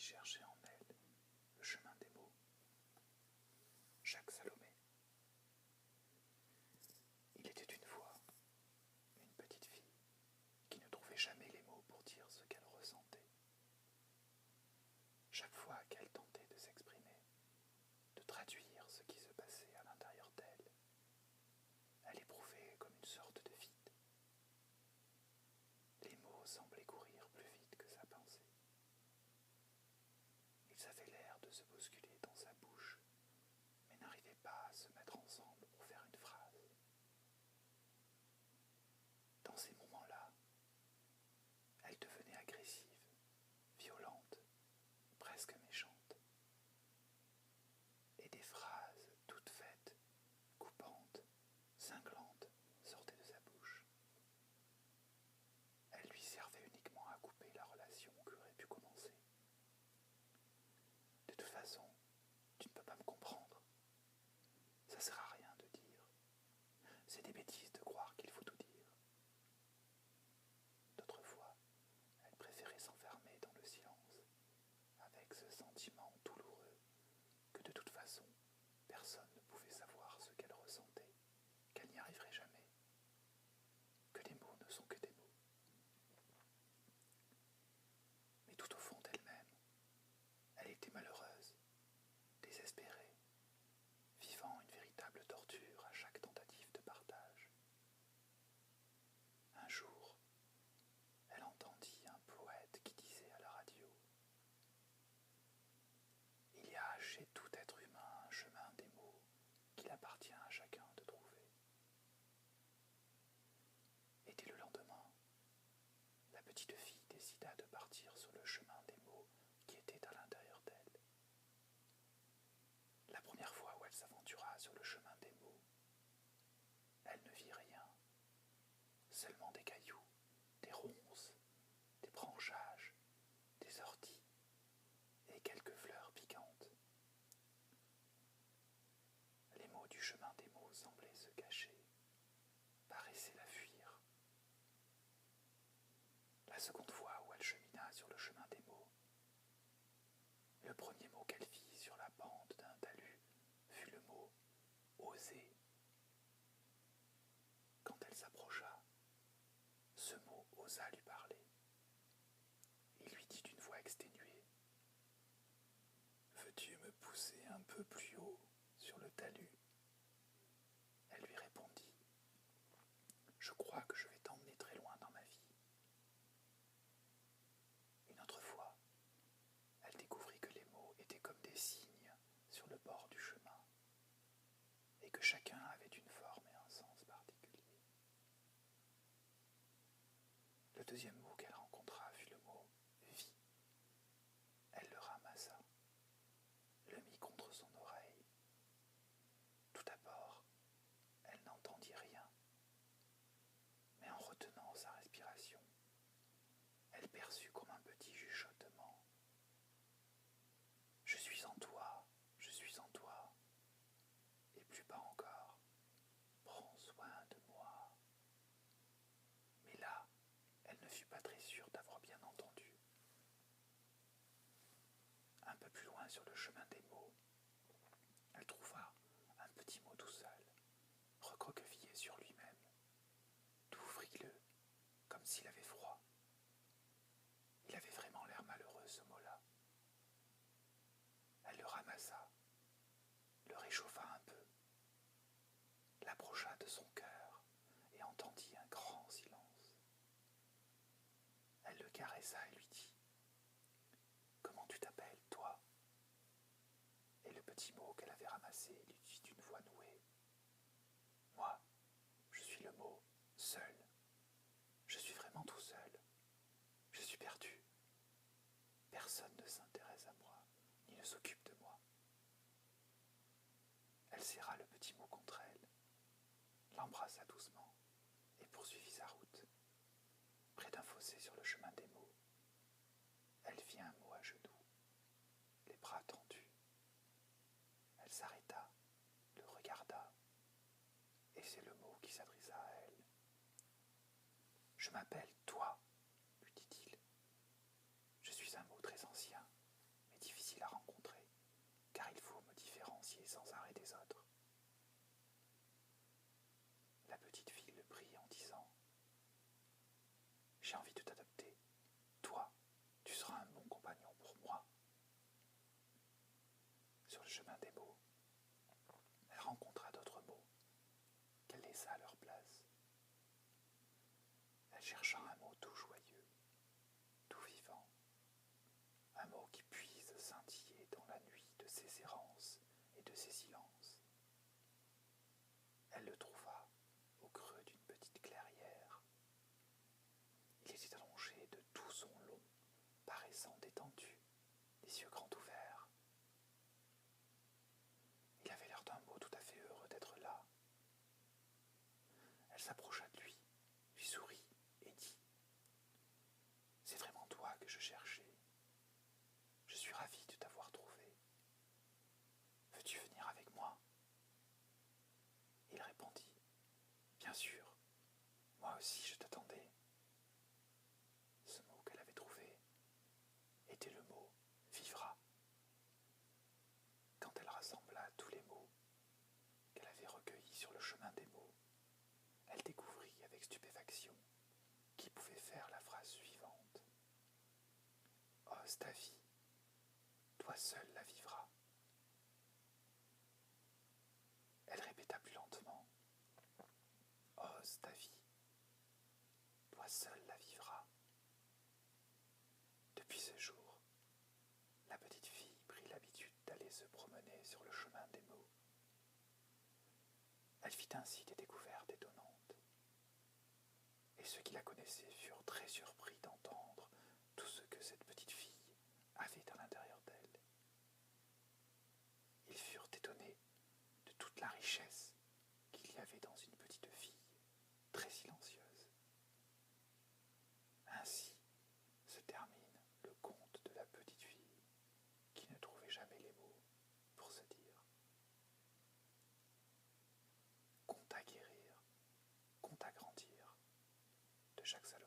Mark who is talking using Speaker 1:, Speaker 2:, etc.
Speaker 1: cherchait en elle le chemin des mots. Jacques Salomé. Il était une fois une petite fille qui ne trouvait jamais les mots pour dire ce qu'elle ressentait. Chaque fois qu'elle tentait de s'exprimer, de traduire ce qui se passait à l'intérieur d'elle, elle éprouvait comme une sorte de vide. Les mots semblaient courir plus vite que sa pensée. Ils avaient l'air de se bousculer dans sa bouche, mais n'arrivaient pas à se mettre ensemble pour faire une phrase. Dans ces moments-là, elle devenait agressive, violente, presque méchante. Et des phrases toutes faites, coupantes, cinglantes, sortaient de sa bouche. Elles lui servaient uniquement à couper la relation qui aurait pu commencer. De toute façon, tu ne peux pas me comprendre. Ça sert à rien de dire. C'est des bêtises de croire qu'il faut tout dire. D'autres fois, elle préférait s'enfermer dans le silence, avec ce sentiment douloureux que de toute façon, personne ne pouvait savoir ce qu'elle ressentait, qu'elle n'y arriverait jamais, que les mots ne sont que des mots. Mais tout au fond d'elle-même, elle était malheureuse, désespérée, vivant une véritable torture à chaque tentative de partage. Un jour, elle entendit un poète qui disait à la radio : « Il y a chez tout être humain un chemin des mots qu'il appartient à chacun de trouver. » Et dès le lendemain, la petite fille décida de partir sur le chemin des mots qui était à l'intérieur d'elle. La première fois où elle s'aventura sur le chemin des mots, elle ne vit rien, seulement des cailloux, des ronces, des branchages, des orties et quelques fleurs piquantes. Les mots du chemin des mots semblaient se cacher, paraissaient la fuir. La seconde fois où elle chemina sur le chemin des mots, le premier mot qu'elle vit sur la pente d'un talus fut le mot « oser ». Quand elle s'approcha, ce mot osa lui parler. Il lui dit d'une voix exténuée : « Veux-tu me pousser un peu plus haut sur le talus ?» Elle lui répondit : « Je crois que je vais t'emmener très loin dans ma vie. » Une autre fois, elle découvrit que les mots étaient comme des signes sur le bord du chemin et que chacun avait une forme et un sens particulier. Le deuxième mot qu'elle rencontra fut le mot « vie ». Elle le ramassa, le mit contre son oreille. Tout d'abord, elle n'entendit rien, mais en retenant sa respiration, elle perçut comme un petit chuchotement : « Je suis en toi, je suis en toi. » Et plus bas encore : « Prends soin de moi. » Mais là, elle ne fut pas très sûre d'avoir bien entendu. Un peu plus loin sur le chemin des mots, elle trouva un petit mot tout seul, recroquevillé sur lui-même, tout frileux, comme s'il avait froid. Il avait vraiment l'air malheureux, ce mot-là. Elle le ramassa, le réchauffa un peu, l'approcha de son cœur et entendit un grand silence. Elle le caressa et lui dit : « Comment tu t'appelles, toi ? » Et le petit mot qu'elle avait ramassé lui dit d'une voix nouée : « Moi, je suis le mot « seul ». Je suis vraiment tout seul. Je suis perdu. Personne ne s'intéresse à moi, ni ne s'occupe de moi. » Elle serra le petit mot contre elle, l'embrassa doucement et poursuivit sa route. Près d'un fossé sur le chemin des mots, elle vit un mot à genoux, les bras tendus. Elle s'arrêta, le regarda, et c'est le mot qui s'adressa à elle. « Je m'appelle toi, lui dit-il. Je suis un mot très ancien, sans arrêt des autres. La petite fille le prie en disant « J'ai envie de t'adopter. Toi, tu seras un bon compagnon pour moi. » Sur le chemin des mots, elle rencontra d'autres mots qu'elle laissa à leur place. Elle chercha un mot tout joyeux, tout vivant, un mot qui puisse scintiller dans la nuit de ses errances et de ses silences. Elle le trouva au creux d'une petite clairière. Il était allongé de tout son long, paraissant détendu, les yeux grands ouverts. Il avait l'air d'un mot tout à fait heureux d'être là. Elle s'approcha de lui sourit et dit « C'est vraiment toi que je cherchais. Je suis ravie de t'avoir trouvé. Veux-tu venir avec moi ?» Il répondit « Bien sûr, moi aussi je t'attendais. » Ce mot qu'elle avait trouvé était le mot « vivra ». Quand elle rassembla tous les mots qu'elle avait recueillis sur le chemin des mots, elle découvrit avec stupéfaction qui pouvait faire la phrase suivante. « Ose ta vie, toi seul la vivras. » Elle répéta plus lentement. « Ose ta vie, toi seul la vivras. » Depuis ce jour, la petite fille prit l'habitude d'aller se promener sur le chemin des mots. Elle fit ainsi des découvertes étonnantes, et ceux qui la connaissaient furent très surpris d'entendre tout ce que cette petite fille avait à l'intérieur d'elle. Ils furent étonnés de toute la richesse qu'il y avait dans une petite fille très silencieuse. Ainsi se termine le conte de la petite fille qui ne trouvait jamais les mots pour se dire. Conte à guérir, conte à grandir, de Jacques Salomon.